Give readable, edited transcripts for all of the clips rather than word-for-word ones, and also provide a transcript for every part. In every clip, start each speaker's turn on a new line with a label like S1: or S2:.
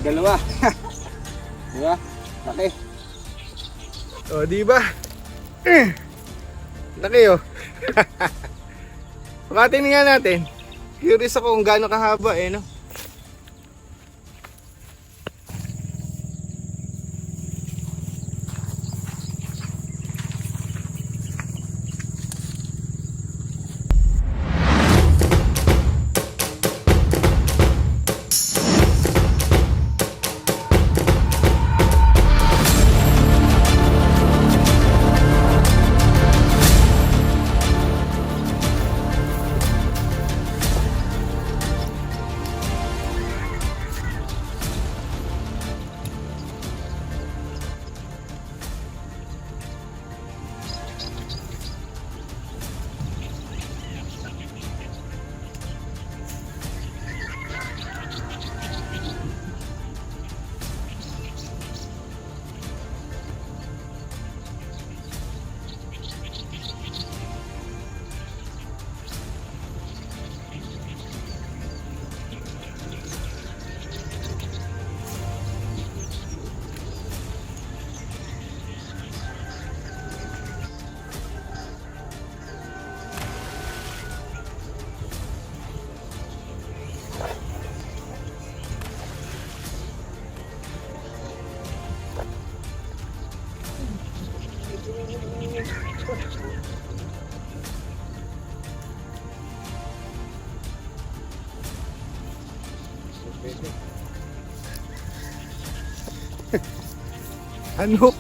S1: dalawa. Diba? Laki.
S2: O, diba? Laki oh. Pakatingin nga natin. Curious ako kung gaano kahaba no? Anok.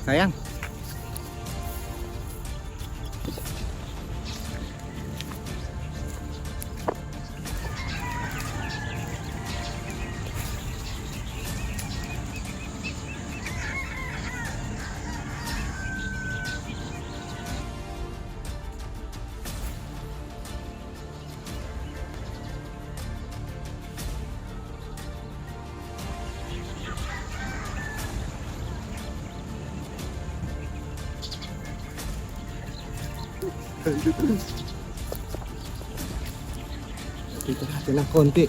S2: Sayang. Dito natin ng konti.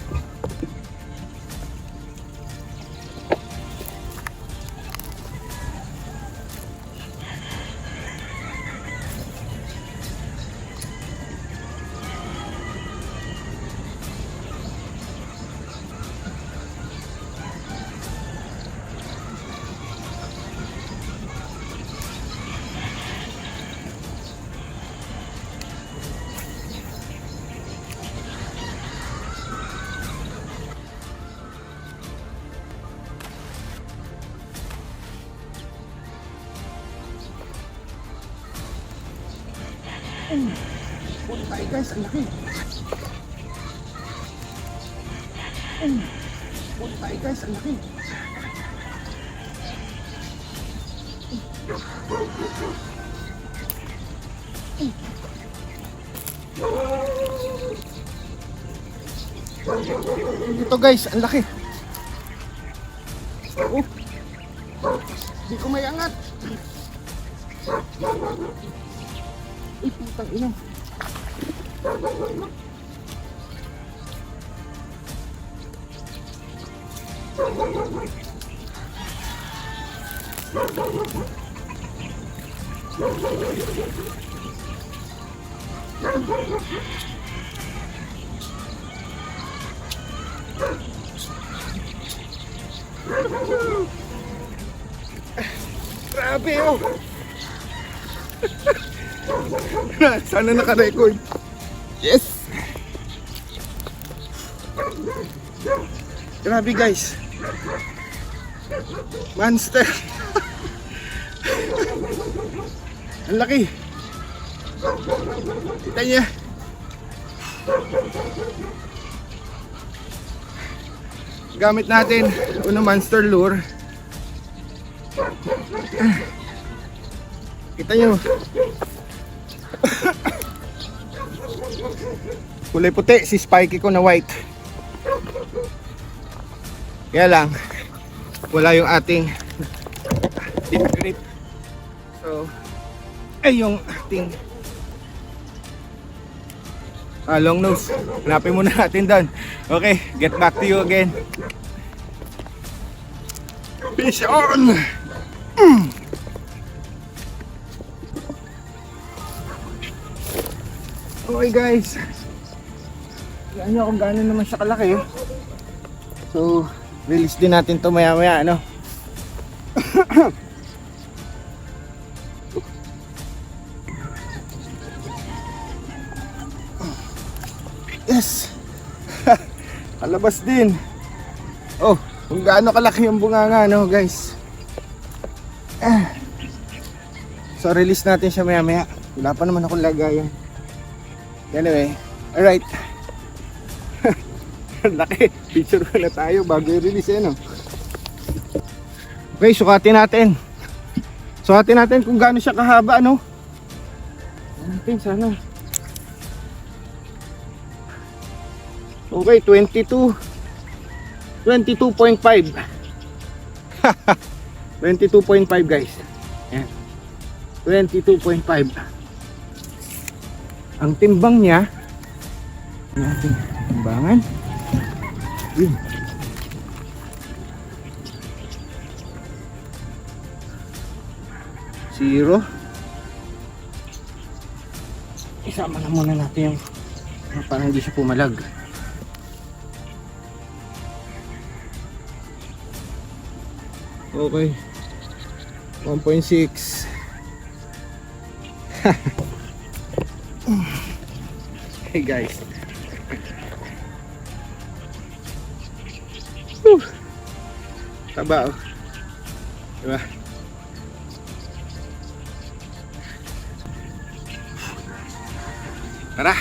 S2: Punta tayo guys, ang laki. Punta tayo guys, ang laki. Ito guys, ang laki. Oh, di ko may angat. Ay, putang ina. Grabe oh. Sana naka-record. Yes. Grabe guys. Monster. Ang laki. Kita niya. Gamit natin unang monster lure. Kita nyo. Kulay puti si Spikey ko na white. Kaya lang wala yung ating deep grip. So ay yung ating Long nose. Hanapin muna natin doon. Okay, get back to you again. Fish on! Okay guys. Yan nyo kung gaano naman siya kalaki. So, release din natin to maya maya, ano? Yes! Kalabas din. Oh, kung gaano kalaki yung bunganga, no guys. So, release natin siya maya maya. Wala pa naman akong lagayan. Anyway, alright. Laki, picture na tayo bago i-release no? Okay, sukatin natin. Sukatin natin kung gaano siya kahaba, no? Natin sana. Okay, 22. 22.5. 22.5 guys. Ayan. 22.5. Ang timbang niya, natin timbangan. Yun. Zero. Isama na muna natin yung parang hindi siya pumalag. Okay. 1.6. Hey guys. Taba oh. Diba? Tara.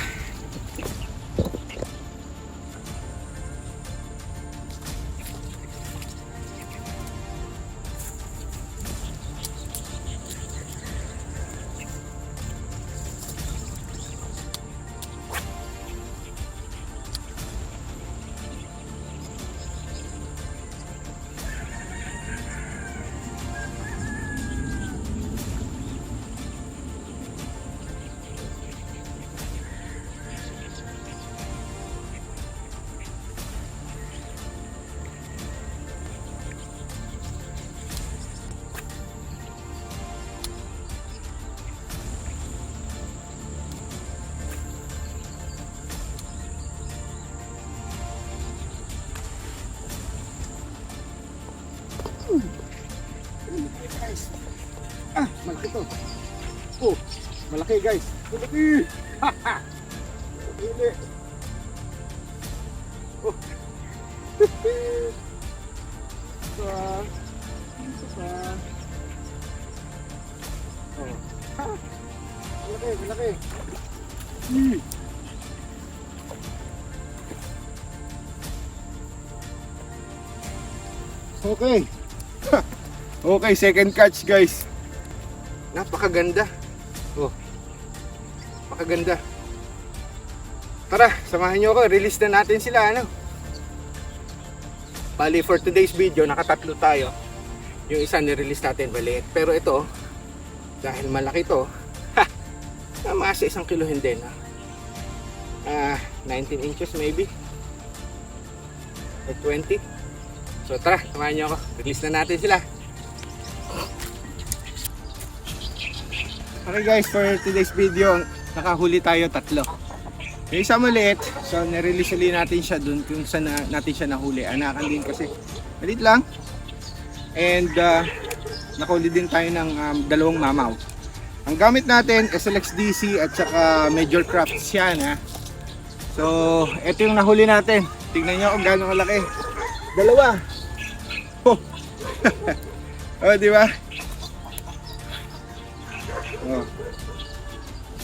S2: Guys. Malaki to. Oh, malaki guys. Malaki. Haha. Malaki. Oh. Ito pa. Oh. Ha. Malaki, malaki. Okay. Okay, second catch guys. Napakaganda. Oh. Napakaganda. Tara, samahan niyo ako. Release na natin sila, ano? Bali, for today's video, nakatatlo tayo. Yung isa nirelease natin, maliit. Pero ito, dahil malaki to, namasa 1 kilo hindi na. 19 inches maybe. Or 20. So tara, samahan niyo ako. Release na natin sila. Okay guys, for today's video, nakahuli tayo 3. Yung isa maliit, so nirelease ulit natin siya dun kung saan natin siya nahuli. Anakan din kasi maliit lang. And nakahuli din tayo ng 2 mamaw. Ang gamit natin, SLX DC at saka Major Crafts yan, ha. So, ito yung nahuli natin. Tingnan nyo kung gaano kalaki. 2. Oh. Oh, di ba? Oh.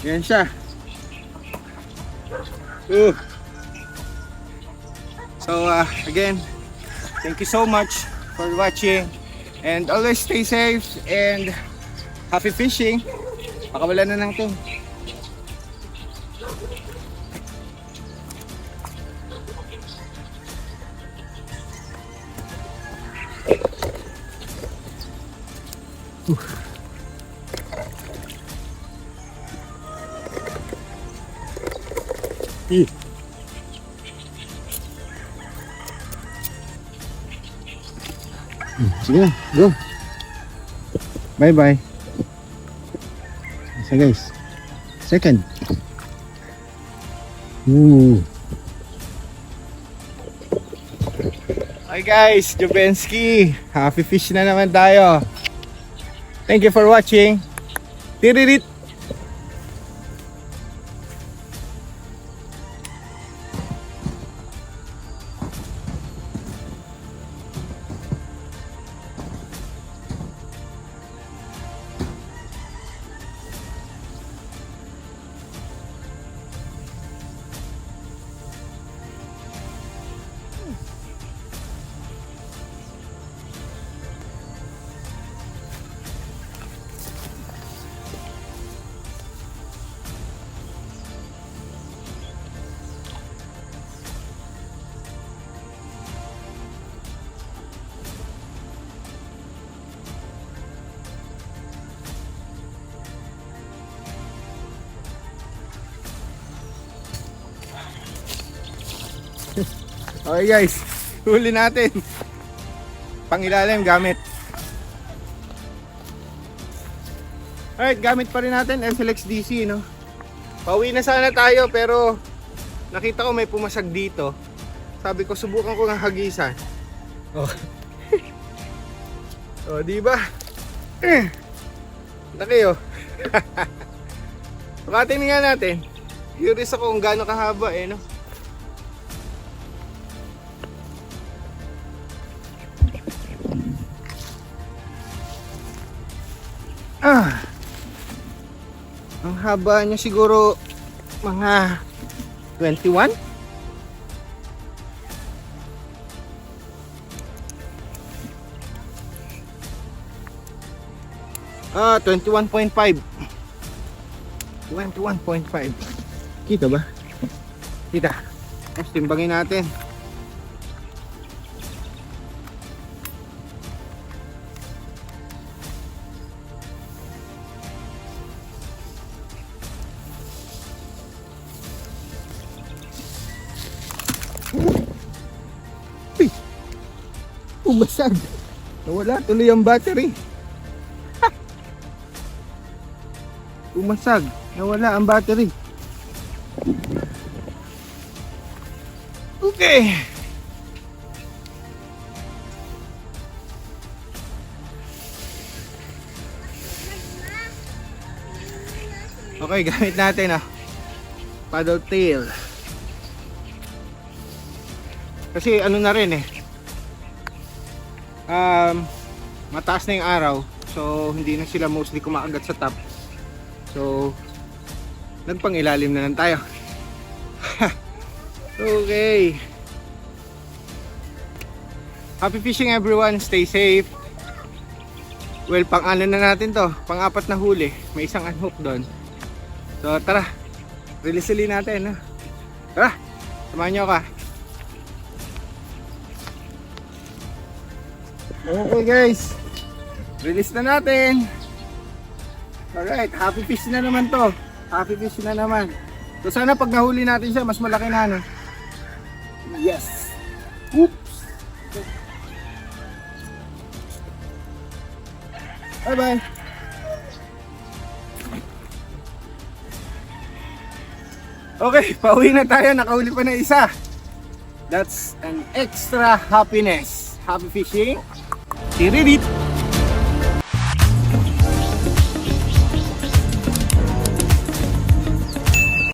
S2: Yan siya. So again, thank you so much for watching and always stay safe and happy fishing. Pakawalan na natin. Sige na, go. Bye bye. So guys, second. Ooh. Hi guys, Jubensky. Happy fish na naman tayo. Thank you for watching. Tiririt. Okay guys, huli natin. Pangilalim gamit. Alright, gamit pa rin natin SLX DC, no? Pauwi na sana tayo pero nakita ko may pumasag dito. Sabi ko subukan ko ng hagisan. Oh. Oh, di ba? Laki oh. Pakatin nga natin. Curious ako kung gaano kahaba no? Ang haba niya siguro mga 21. 21.5. 21.5. Kita ba? Kita. Tapos timbangin natin. Umasag. Nawala tuloy ang battery. Umasag. Nawala ang battery. Okay. Okay, gamit natin paddle tail. Kasi ano na rin mataas na yung araw, so hindi na sila mostly kumakagat sa top, so nagpangilalim na lang tayo. Okay, happy fishing everyone, stay safe. Well, pang ano na natin to, pang 4 na huli, may isang unhook doon, so tara, release natin tara, samahan nyo ka. Okay guys, release na natin. Alright, happy fish na naman to. Happy fish na naman. So sana pag nahuli natin siya, mas malaki na Yes. Oops. Bye bye. Okay, pauwi na tayo. Nakahuli pa na isa. That's an extra happiness. Happy fishing. Tiririt!